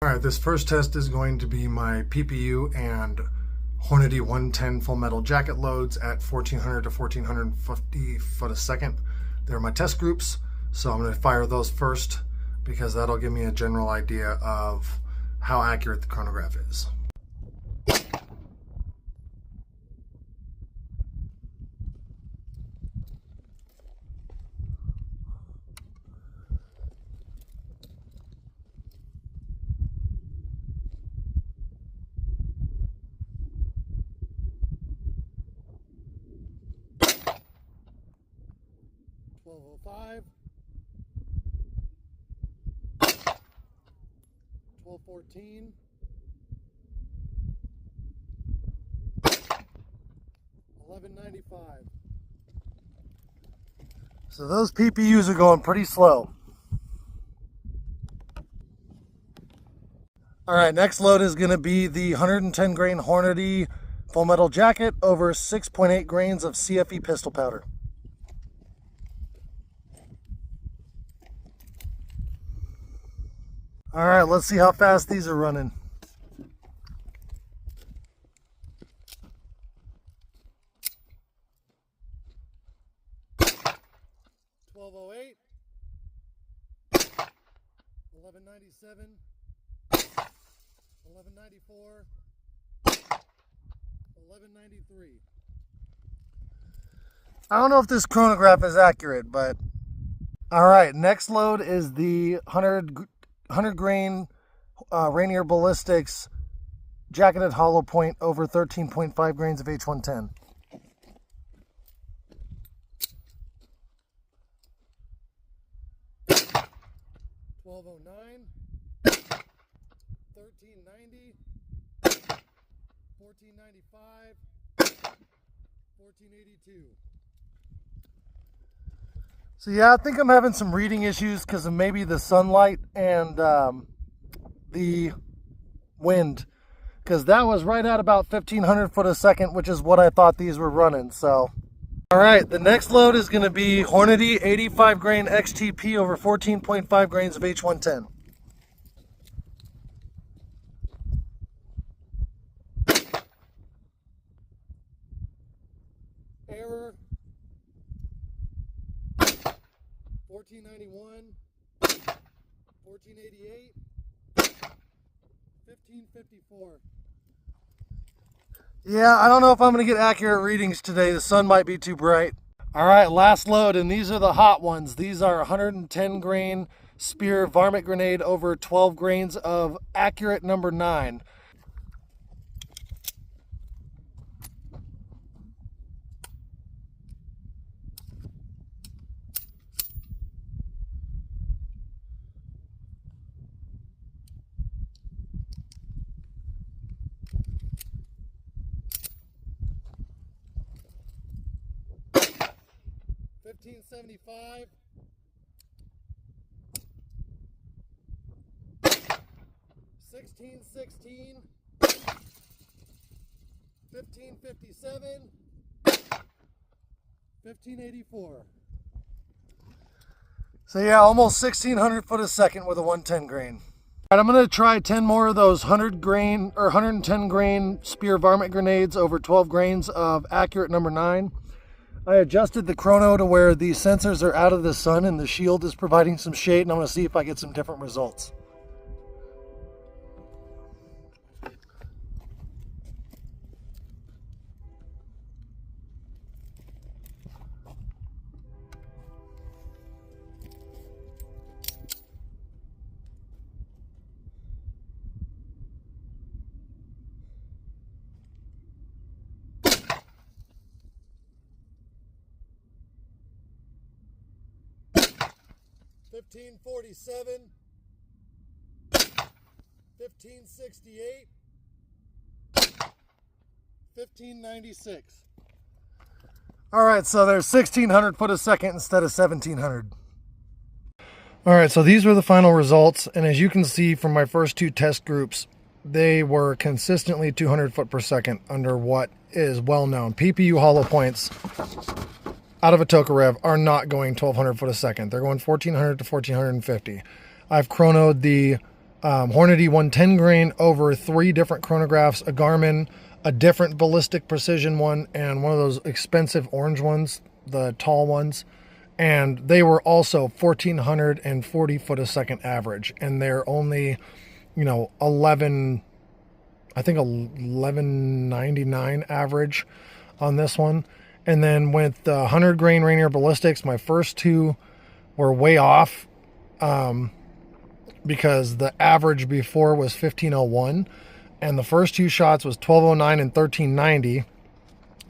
All right, this first test is going to be my PPU and Hornady 110 full metal jacket loads at 1400 to 1450 foot a second. They're my test groups, so I'm going to fire those first because that'll give me a general idea of how accurate the chronograph is. $12.05, $12.14, $11.95. So those PPUs are going pretty slow. All right, next load is going to be the 110 grain Hornady full metal jacket over 6.8 grains of CFE pistol powder. All right, let's see how fast these are running. $12.08, $11.97, $11.94, $11.93. I don't know if this chronograph is accurate, but all right, next load is the 100 grain Rainier Ballistics jacketed hollow point over 13.5 grains of H110. $12.09, $13.90, $14.95, $14.82. So yeah, I think I'm having some reading issues because of maybe the sunlight and the wind, because that was right at about 1500 foot a second, which is what I thought these were running. So all right, the next load is going to be Hornady 85 grain XTP over 14.5 grains of H110. Error. 1491, 1488, 1554. Yeah, I don't know if I'm going to get accurate readings today. The sun might be too bright. All right, last load, and these are the hot ones. These are 110 grain spear varmint grenade over 12 grains of accurate number 9. $15.75, $16.16, $15.57, $15.84. So yeah, almost 1600 foot a second with a 110 grain. All right, I'm going to try 10 more of those 100 grain or 110 grain spear varmint grenades over 12 grains of accurate number 9. I adjusted the chrono to where the sensors are out of the sun and the shield is providing some shade, and I'm going to see if I get some different results. $15.47, $15.68, $15.96. All right, so there's 1600 foot a second instead of 1700. All right, so these were the final results, and as you can see from my first two test groups, they were consistently 200 foot per second under what is well known. PPU hollow points out of a Tokarev are not going 1200 foot a second. They're going 1400 to 1450. I've chronoed the Hornady 110 grain over 3 different chronographs, a Garmin, a different ballistic precision one, and one of those expensive orange ones, the tall ones. And they were also 1440 foot a second average, and they're only, 1199 average on this one. And then with the 100 grain Rainier Ballistics, my first two were way off, because the average before was 1501, and the first two shots was 1209 and 1390,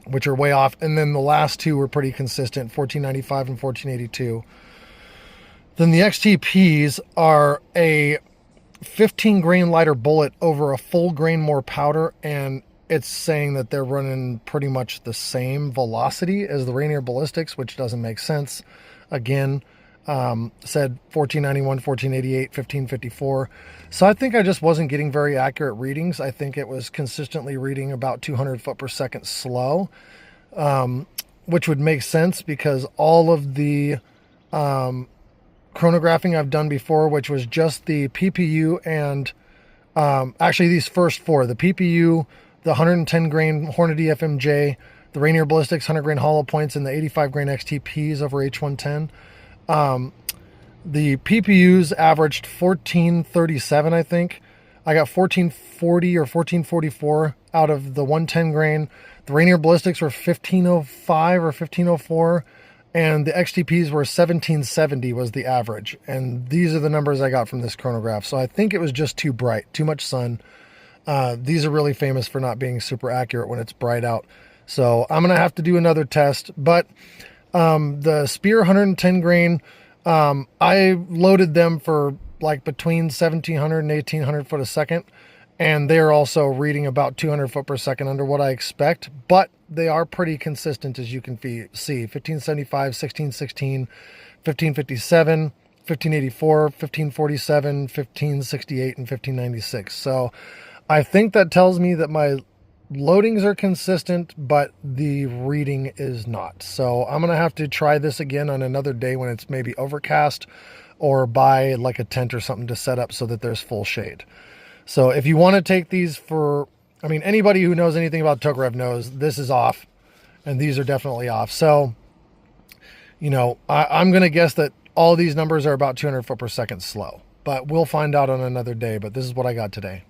which are way off. And then the last two were pretty consistent, 1495 and 1482. Then the XTPs are a 15 grain lighter bullet over a full grain more powder, and it's saying that they're running pretty much the same velocity as the Rainier Ballistics, which doesn't make sense. Again, said 1491, 1488, 1554. So I think I just wasn't getting very accurate readings. I think it was consistently reading about 200 foot per second slow, which would make sense because all of the chronographing I've done before, which was just the PPU and actually these first four, the PPU, the 110 grain Hornady FMJ, the Rainier Ballistics 100 grain hollow points, and the 85 grain XTPs over H110. The PPUs averaged 1437, I think. I got 1440 or 1444 out of the 110 grain. The Rainier Ballistics were 1505 or 1504, and the XTPs were 1770 was the average. And these are the numbers I got from this chronograph. So I think it was just too bright, too much sun. These are really famous for not being super accurate when it's bright out. So I'm going to have to do another test. But the Spear 110 grain, I loaded them for like between 1700 and 1800 foot a second. And they're also reading about 200 foot per second under what I expect. But they are pretty consistent, as you can see. 1575, 1616, 1557, 1584, 1547, 1568, and 1596. So I think that tells me that my loadings are consistent, but the reading is not. So I'm going to have to try this again on another day when it's maybe overcast, or buy like a tent or something to set up so that there's full shade. So if you want to take these for, anybody who knows anything about Tokarev knows this is off, and these are definitely off. So, I'm going to guess that all these numbers are about 200 foot per second slow, but we'll find out on another day. But this is what I got today.